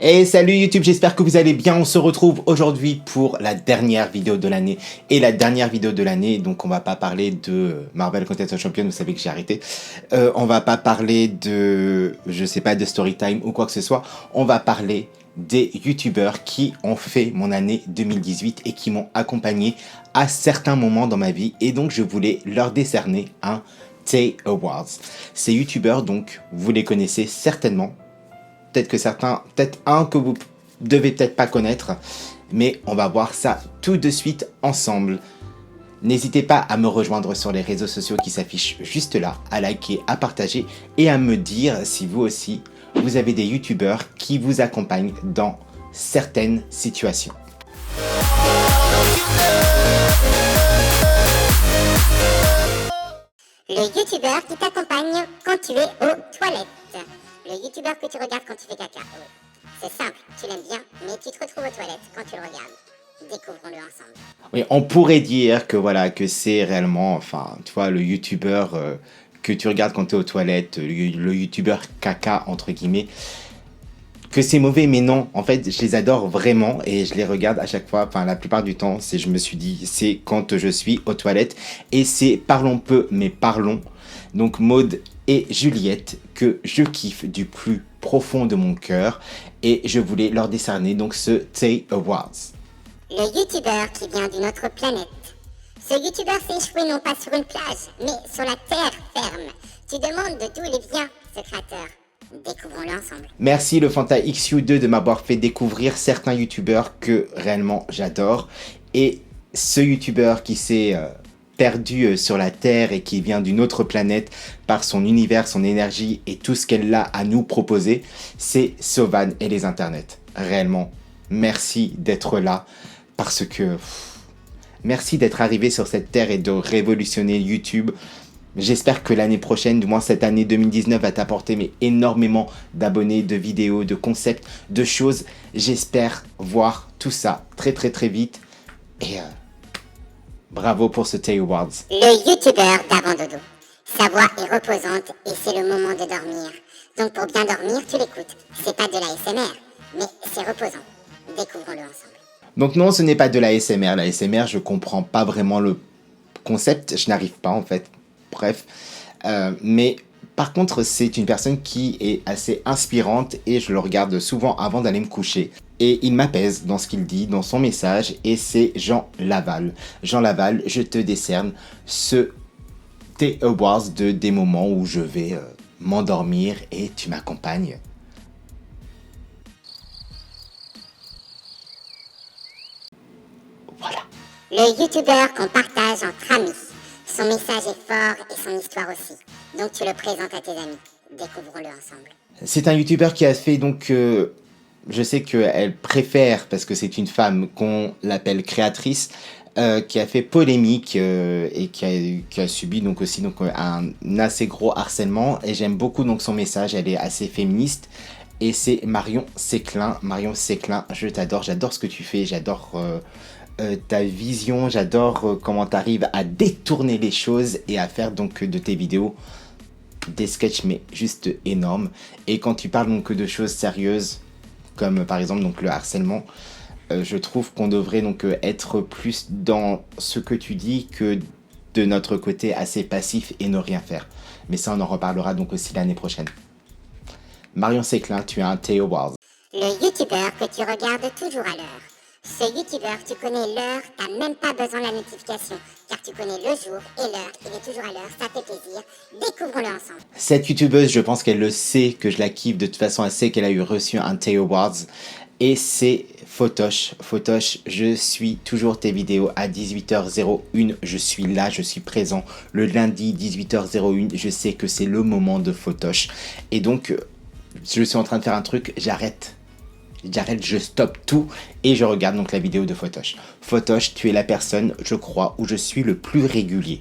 Et salut YouTube, j'espère que vous allez bien. On se retrouve aujourd'hui pour la dernière vidéo de l'année. Et la dernière vidéo de l'année, donc on va pas parler de Marvel Contest of Champions, vous savez que j'ai arrêté. On va pas parler de, je sais pas, de Storytime ou quoi que ce soit. On va parler des YouTubeurs qui ont fait mon année 2018 et qui m'ont accompagné à certains moments dans ma vie. Et donc je voulais leur décerner un Tay Awards. Ces YouTubeurs, donc, vous les connaissez certainement. Peut-être que certains, peut-être un que vous devez peut-être pas connaître, mais on va voir ça tout de suite ensemble. N'hésitez pas à me rejoindre sur les réseaux sociaux qui s'affichent juste là, à liker, à partager et à me dire si vous aussi, vous avez des youtubeurs qui vous accompagnent dans certaines situations. Le youtubeur qui t'accompagne quand tu es aux toilettes. Le youtubeur que tu regardes quand tu fais caca. C'est simple, tu l'aimes bien, mais tu te retrouves aux toilettes quand tu le regardes. Découvrons-le ensemble. Oui, on pourrait dire que voilà, que c'est réellement, enfin, tu vois, le youtubeur que tu regardes quand tu es aux toilettes, le youtubeur caca, entre guillemets, que c'est mauvais, mais non, en fait, je les adore vraiment et je les regarde à chaque fois, enfin, la plupart du temps, je me suis dit, c'est quand je suis aux toilettes et c'est Parlons peu, mais parlons. Donc, Maud et Juliette, que je kiffe du plus profond de mon cœur et je voulais leur décerner donc ce Tay Awards. Le youtubeur qui vient d'une autre planète. Ce youtubeur s'est échoué non pas sur une plage, mais sur la terre ferme. Tu demandes de d'où il vient, ce créateur. Découvrons-le ensemble. Merci le Fanta XU2 de m'avoir fait découvrir certains youtubeurs que réellement j'adore. Et ce youtubeur qui s'est perdu sur la Terre et qui vient d'une autre planète par son univers, son énergie et tout ce qu'elle a à nous proposer, c'est Sauvan et les internets. Réellement, merci d'être là parce que... Merci d'être arrivé sur cette terre et de révolutionner YouTube. J'espère que l'année prochaine, du moins cette année 2019, va t'apporter énormément d'abonnés, de vidéos, de concepts, de choses. J'espère voir tout ça très très très vite. Et bravo pour ce Tay Awards. Le youtubeur d'avant dodo. Sa voix est reposante et c'est le moment de dormir. Donc pour bien dormir, tu l'écoutes. C'est pas de la SMR, mais c'est reposant. Découvrons-le ensemble. Donc non, ce n'est pas de la SMR. La SMR, je comprends pas vraiment le concept. Je n'arrive pas en fait. Bref. Mais par contre, c'est une personne qui est assez inspirante et je le regarde souvent avant d'aller me coucher. Et il m'apaise dans ce qu'il dit, dans son message, et c'est Jean Laval. Jean Laval, je te décerne ce Tay Awards de des moments où je vais m'endormir et tu m'accompagnes. Voilà. Le youtubeur qu'on partage entre amis. Son message est fort et son histoire aussi. Donc tu le présentes à tes amis. Découvrons-le ensemble. C'est un youtubeur qui a fait donc... je sais qu'elle préfère, parce que c'est une femme, qu'on l'appelle créatrice, qui a fait polémique et qui a subi donc aussi donc, un assez gros harcèlement. Et j'aime beaucoup donc son message, elle est assez féministe. Et c'est Marion Séclin. Marion Séclin, je t'adore, j'adore ce que tu fais, j'adore ta vision, j'adore comment tu arrives à détourner les choses et à faire donc de tes vidéos des sketchs mais juste énormes. Et quand tu parles donc de choses sérieuses, comme par exemple donc le harcèlement, je trouve qu'on devrait donc être plus dans ce que tu dis que de notre côté assez passif et ne rien faire. Mais ça on en reparlera donc aussi l'année prochaine. Marion Séclin, tu as un Tay Awards. Le youtubeur que tu regardes toujours à l'heure. Ce youtubeur, tu connais l'heure, t'as même pas besoin de la notification, car tu connais le jour et l'heure, il est toujours à l'heure, ça fait plaisir. Découvrons-le ensemble. Cette youtubeuse, je pense qu'elle le sait, que je la kiffe, de toute façon elle sait qu'elle a eu reçu un Tay Awards. Et c'est Photosh. Photosh, je suis toujours tes vidéos à 18h01. Je suis là, je suis présent. Le lundi 18h01, je sais que c'est le moment de Photosh. Et donc, je suis en train de faire un truc, j'arrête, je stoppe tout et je regarde donc la vidéo de Photosh. Photosh, tu es la personne, je crois, où je suis le plus régulier.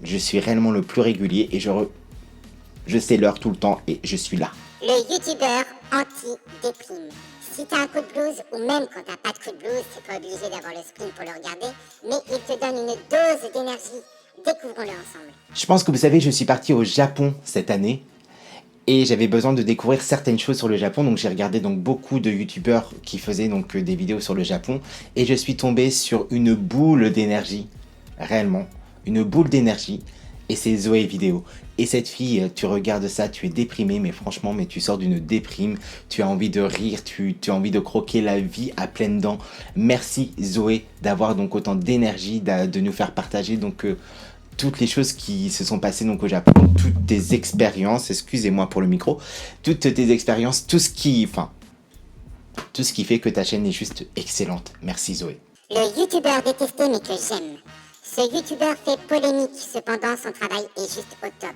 Je suis réellement le plus régulier et je sais l'heure tout le temps et je suis là. Le youtubeur anti-déprime. Si t'as un coup de blues ou même quand t'as pas de coup de blues, t'es pas obligé d'avoir le screen pour le regarder, mais il te donne une dose d'énergie. Découvrons-le ensemble. Je pense que vous savez, je suis parti au Japon cette année Et j'avais besoin de découvrir certaines choses sur le Japon, donc j'ai regardé donc beaucoup de youtubeurs qui faisaient donc des vidéos sur le Japon, et je suis tombé sur une boule d'énergie, réellement, une boule d'énergie, et c'est Zoé Vidéo. Et cette fille, tu regardes ça, tu es déprimé, mais franchement, mais tu sors d'une déprime, tu as envie de rire, tu as envie de croquer la vie à pleines dents. Merci Zoé d'avoir donc autant d'énergie, de nous faire partager donc toutes les choses qui se sont passées donc au Japon, toutes tes expériences, excusez-moi pour le micro, toutes tes expériences, tout ce qui fait que ta chaîne est juste excellente. Merci Zoé. Le youtubeur détesté mais que j'aime. Ce youtubeur fait polémique, cependant son travail est juste au top.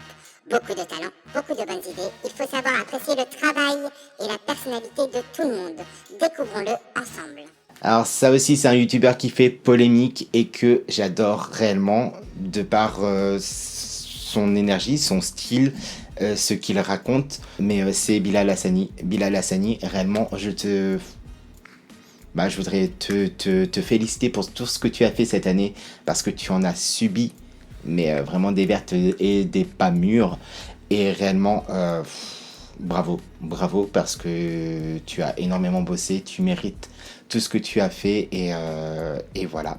Beaucoup de talent, beaucoup de bonnes idées. Il faut savoir apprécier le travail et la personnalité de tout le monde. Découvrons-le ensemble. Alors ça aussi c'est un youtubeur qui fait polémique et que j'adore réellement de par son énergie, son style, ce qu'il raconte. Mais c'est Bilal Hassani. Bilal Hassani, réellement je voudrais te féliciter pour tout ce que tu as fait cette année parce que tu en as subi mais vraiment des vertes et des pas mûres. Et réellement bravo, bravo parce que tu as énormément bossé, tu mérites tout ce que tu as fait et voilà.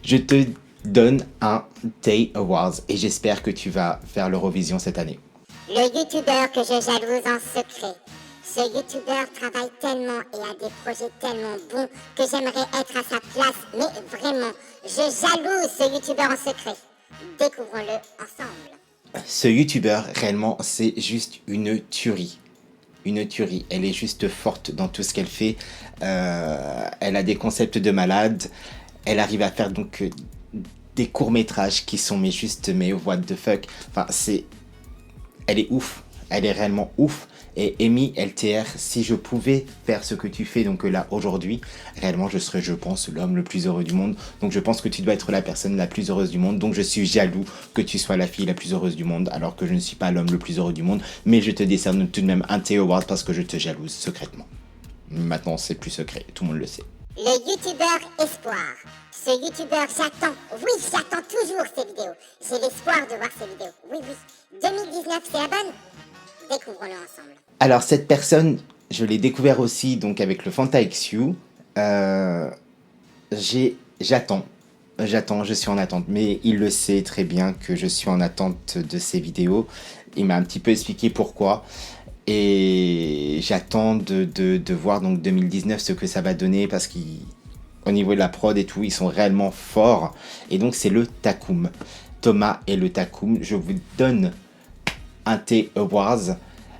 Je te donne un Tay Awards et j'espère que tu vas faire l'Eurovision cette année. Le youtubeur que je jalouse en secret. Ce youtubeur travaille tellement et a des projets tellement bons que j'aimerais être à sa place, mais vraiment, je jalouse ce youtubeur en secret. Découvrons-le ensemble. Ce youtubeur, réellement, c'est juste une tuerie. Une tuerie. Elle est juste forte dans tout ce qu'elle fait. Elle a des concepts de malade. Elle arrive à faire donc des courts-métrages qui sont mais what the fuck. Enfin, elle est ouf. Elle est réellement ouf. Et Amy LTR, si je pouvais faire ce que tu fais donc là aujourd'hui, réellement je serais, je pense, l'homme le plus heureux du monde. Donc je pense que tu dois être la personne la plus heureuse du monde. Donc je suis jaloux que tu sois la fille la plus heureuse du monde, alors que je ne suis pas l'homme le plus heureux du monde. Mais je te décerne tout de même un Tay Award parce que je te jalouse secrètement. Maintenant c'est plus secret, tout le monde le sait. Le youtubeur Espoir. Ce youtubeur, j'attends, oui, j'attends toujours ces vidéos. J'ai l'espoir de voir ces vidéos. Oui, oui. 2019, c'est la bonne. Découvrons-le ensemble. Alors cette personne, je l'ai découvert aussi donc avec le Fanta XU. J'attends, je suis en attente. Mais il le sait très bien que je suis en attente de ses vidéos. Il m'a un petit peu expliqué pourquoi. Et j'attends de voir donc 2019 ce que ça va donner parce qu'au niveau de la prod et tout, ils sont réellement forts. Et donc c'est le Takum. Thomas et le Takum, je vous donne un Tay Awards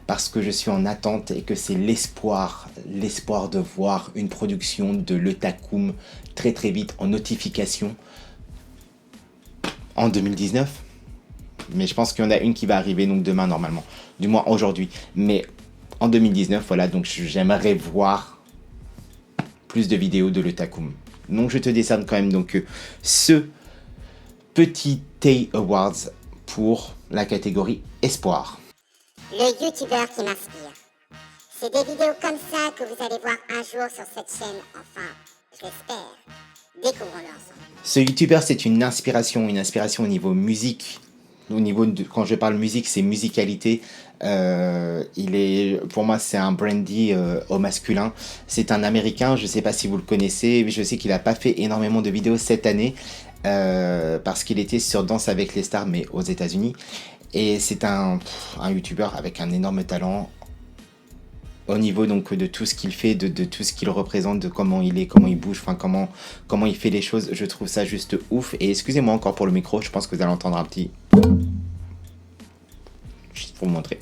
parce que je suis en attente et que c'est l'espoir de voir une production de Le Takum très très vite en notification en 2019. Mais je pense qu'il y en a une qui va arriver donc demain normalement, du moins aujourd'hui. Mais en 2019, voilà, donc j'aimerais voir plus de vidéos de Le Takum. Donc je te décerne quand même donc ce petit Tay Awards pour la catégorie Espoir. Le youtubeur qui m'inspire. C'est des vidéos comme ça que vous allez voir un jour sur cette chaîne, enfin, je l'espère. Découvrons-le ensemble. Ce youtubeur, c'est une inspiration au niveau musique. Au niveau de, quand je parle musique, c'est musicalité. Pour moi, c'est un brandy au masculin. C'est un américain, je ne sais pas si vous le connaissez, mais je sais qu'il n'a pas fait énormément de vidéos cette année parce qu'il était sur Danse avec les stars, mais aux États-Unis. Et c'est un youtubeur avec un énorme talent au niveau donc de tout ce qu'il fait, de tout ce qu'il représente, de comment il est, comment il bouge, enfin comment il fait les choses. Je trouve ça juste ouf. Et excusez-moi encore pour le micro, je pense que vous allez entendre un petit... Juste pour vous montrer.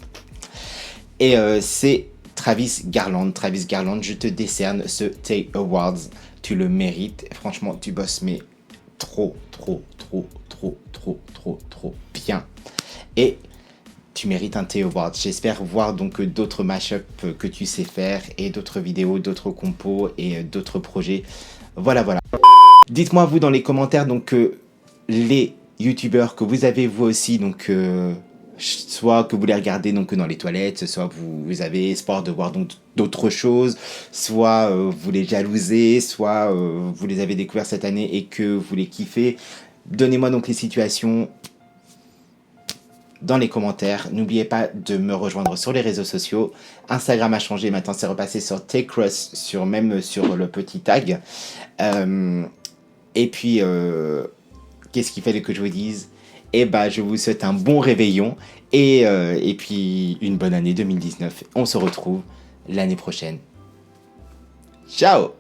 Et c'est Travis Garland. Travis Garland, je te décerne ce Tay Awards. Tu le mérites. Franchement, tu bosses mais trop bien. Et tu mérites un Tay Award. J'espère voir donc d'autres mashups que tu sais faire et d'autres vidéos, d'autres compos et d'autres projets. Voilà. Dites-moi vous dans les commentaires donc les youtubeurs que vous avez vous aussi donc soit que vous les regardez donc dans les toilettes, soit vous avez espoir de voir donc d'autres choses, soit vous les jalousez, soit vous les avez découverts cette année et que vous les kiffez. Donnez-moi donc les situations dans les commentaires. N'oubliez pas de me rejoindre sur les réseaux sociaux. Instagram a changé, maintenant c'est repassé sur Techruss, même sur le petit tag. Et puis, qu'est-ce qu'il fallait que je vous dise? Eh ben, je vous souhaite un bon réveillon et puis une bonne année 2019. On se retrouve l'année prochaine. Ciao!